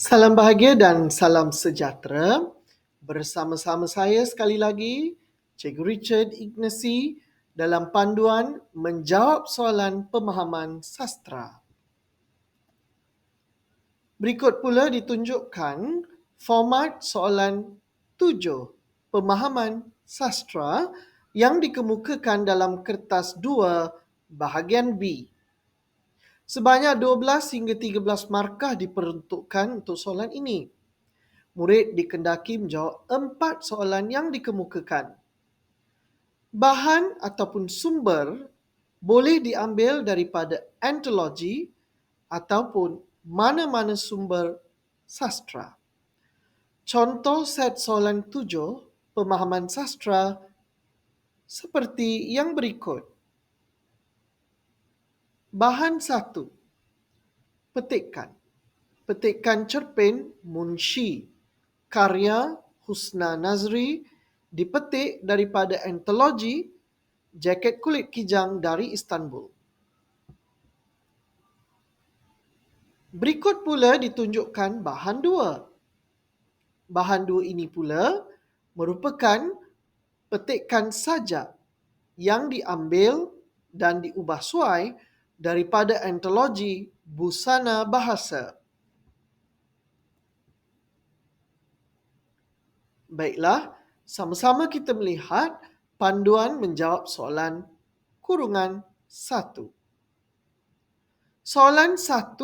Salam bahagia dan salam sejahtera. Bersama-sama saya sekali lagi, Cikgu Richard Ignasi dalam panduan menjawab soalan pemahaman sastra. Berikut pula ditunjukkan format soalan 7 pemahaman sastra yang dikemukakan dalam kertas 2 bahagian B. Sebanyak 12 hingga 13 markah diperuntukkan untuk soalan ini. Murid dikendaki menjawab 4 soalan yang dikemukakan. Bahan ataupun sumber boleh diambil daripada antologi ataupun mana-mana sumber sastra. Contoh set soalan 7 pemahaman sastra seperti yang berikut. Bahan 1. Petikan. Petikan cerpen Munshi karya Husna Nazri dipetik daripada antologi Jaket Kulit Kijang dari Istanbul. Berikut pula ditunjukkan bahan 2. Bahan 2 ini pula merupakan petikan sajak yang diambil dan diubah suai daripada antologi Busana Bahasa. Baiklah, sama-sama kita melihat panduan menjawab soalan kurungan 1. Soalan 1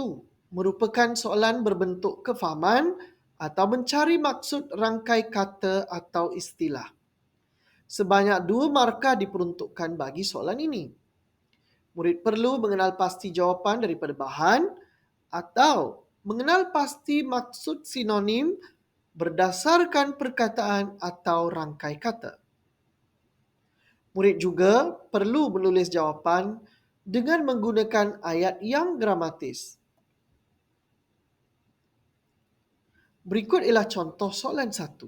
merupakan soalan berbentuk kefahaman atau mencari maksud rangkai kata atau istilah. Sebanyak 2 markah diperuntukkan bagi soalan ini. Murid perlu mengenal pasti jawapan daripada bahan atau mengenal pasti maksud sinonim berdasarkan perkataan atau rangkai kata. Murid juga perlu menulis jawapan dengan menggunakan ayat yang gramatis. Berikut ialah contoh soalan 1.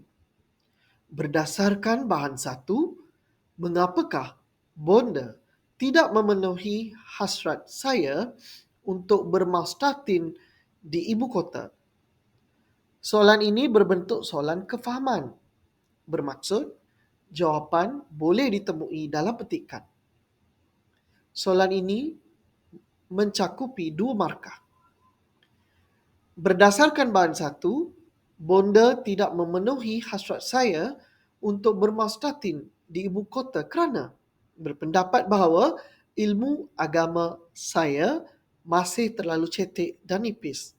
Berdasarkan bahan 1, mengapakah bonda tidak memenuhi hasrat saya untuk bermaustatin di ibu kota? Soalan ini berbentuk soalan kefahaman. Bermaksud, jawapan boleh ditemui dalam petikan. Soalan ini mencakupi 2 markah. Berdasarkan bahan 1, bonda tidak memenuhi hasrat saya untuk bermaustatin di ibu kota kerana berpendapat bahawa ilmu agama saya masih terlalu cetek dan nipis.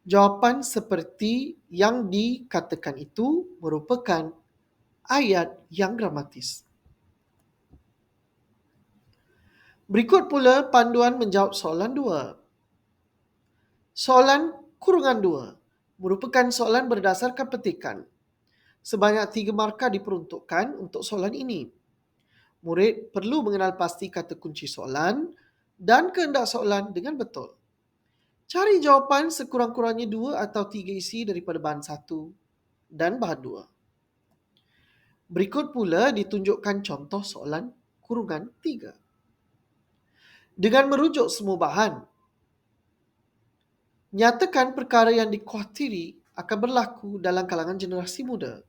Jawapan seperti yang dikatakan itu merupakan ayat yang gramatis. Berikut pula panduan menjawab soalan 2. Soalan kurungan 2 merupakan soalan berdasarkan petikan. Sebanyak 3 markah diperuntukkan untuk soalan ini. Murid perlu mengenal pasti kata kunci soalan dan kehendak soalan dengan betul. Cari jawapan sekurang-kurangnya 2 atau 3 isi daripada bahan 1 dan bahan 2. Berikut pula ditunjukkan contoh soalan kurungan 3. Dengan merujuk semua bahan, nyatakan perkara yang dikhawatiri akan berlaku dalam kalangan generasi muda.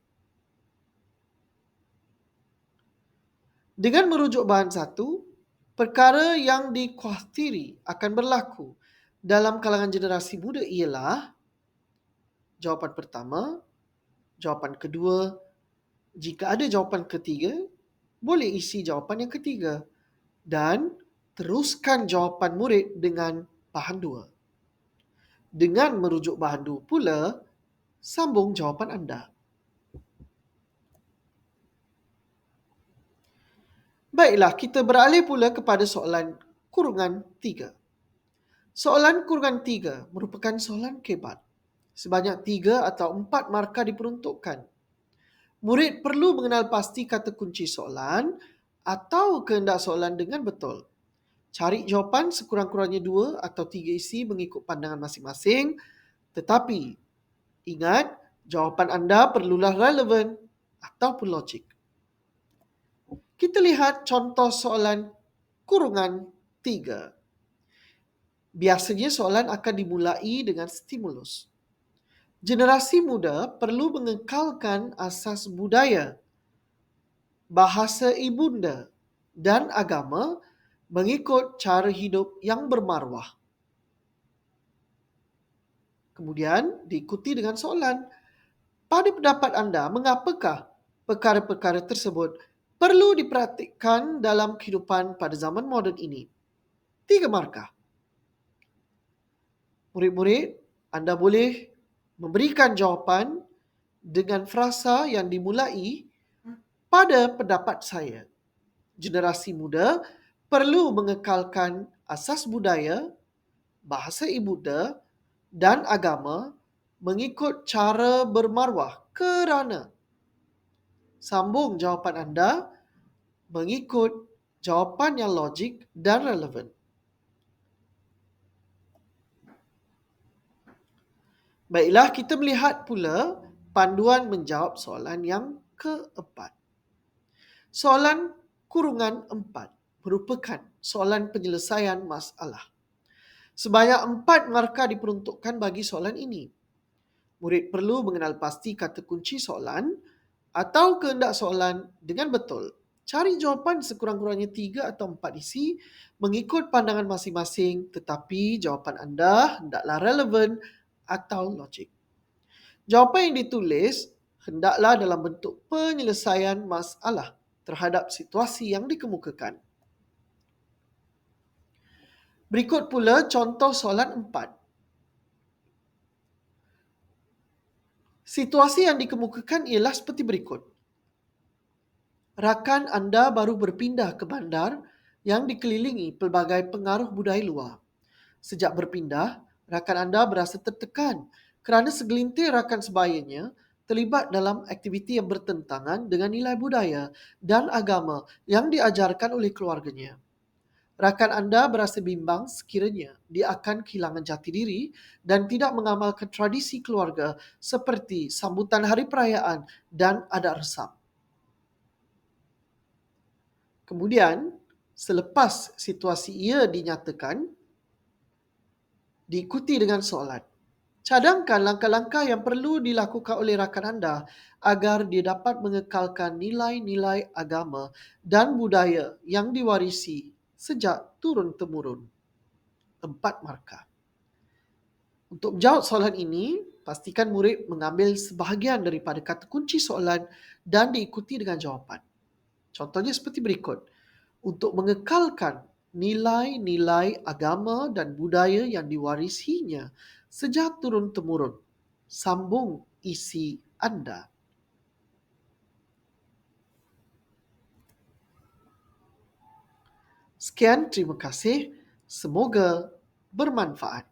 Dengan merujuk bahan 1, perkara yang dikhawatiri akan berlaku dalam kalangan generasi muda ialah jawapan pertama, jawapan kedua. Jika ada jawapan ketiga, boleh isi jawapan yang ketiga dan teruskan jawapan murid dengan bahan 2. Dengan merujuk bahan 2 pula, sambung jawapan anda. Baiklah, kita beralih pula kepada soalan kurungan 3. Soalan kurungan 3 merupakan soalan kebat. Sebanyak 3 atau 4 markah diperuntukkan. Murid perlu mengenal pasti kata kunci soalan atau kehendak soalan dengan betul. Cari jawapan sekurang-kurangnya 2 atau 3 isi mengikut pandangan masing-masing. Tetapi, ingat, jawapan anda perlulah relevan ataupun logik. Kita lihat contoh soalan kurungan 3. Biasanya soalan akan dimulai dengan stimulus. Generasi muda perlu mengekalkan asas budaya, bahasa ibunda, dan agama mengikut cara hidup yang bermaruah. Kemudian diikuti dengan soalan, pada pendapat anda, mengapakah perkara-perkara tersebut perlu diperhatikan dalam kehidupan pada zaman moden ini? 3 markah. Murid-murid, anda boleh memberikan jawapan dengan frasa yang dimulai, pada pendapat saya, generasi muda perlu mengekalkan asas budaya, bahasa ibunda, dan agama mengikut cara bermaruah kerana. Sambung jawapan anda mengikut jawapan yang logik dan relevan. Baiklah, kita melihat pula panduan menjawab soalan yang keempat. Soalan kurungan 4 merupakan soalan penyelesaian masalah. Sebanyak 4 markah diperuntukkan bagi soalan ini. Murid perlu mengenal pasti kata kunci soalan atau kehendak soalan dengan betul. Cari jawapan sekurang-kurangnya 3 atau 4 isi mengikut pandangan masing-masing, tetapi jawapan anda hendaklah relevan atau logik. Jawapan yang ditulis hendaklah dalam bentuk penyelesaian masalah terhadap situasi yang dikemukakan. Berikut pula contoh soalan 4. Situasi yang dikemukakan ialah seperti berikut. Rakan anda baru berpindah ke bandar yang dikelilingi pelbagai pengaruh budaya luar. Sejak berpindah, rakan anda berasa tertekan kerana segelintir rakan sebayanya terlibat dalam aktiviti yang bertentangan dengan nilai budaya dan agama yang diajarkan oleh keluarganya. Rakan anda berasa bimbang sekiranya dia akan kehilangan jati diri dan tidak mengamalkan tradisi keluarga seperti sambutan hari perayaan dan adat resam. Kemudian, selepas situasi ia dinyatakan, diikuti dengan soalan. Cadangkan langkah-langkah yang perlu dilakukan oleh rakan anda agar dia dapat mengekalkan nilai-nilai agama dan budaya yang diwarisi sejak turun-temurun. 4 markah. Untuk menjawab soalan ini, pastikan murid mengambil sebahagian daripada kata kunci soalan dan diikuti dengan jawapan. Contohnya seperti berikut. Untuk mengekalkan nilai-nilai agama dan budaya yang diwarisinya sejak turun-temurun, sambung isi anda. Sekian, terima kasih. Semoga bermanfaat.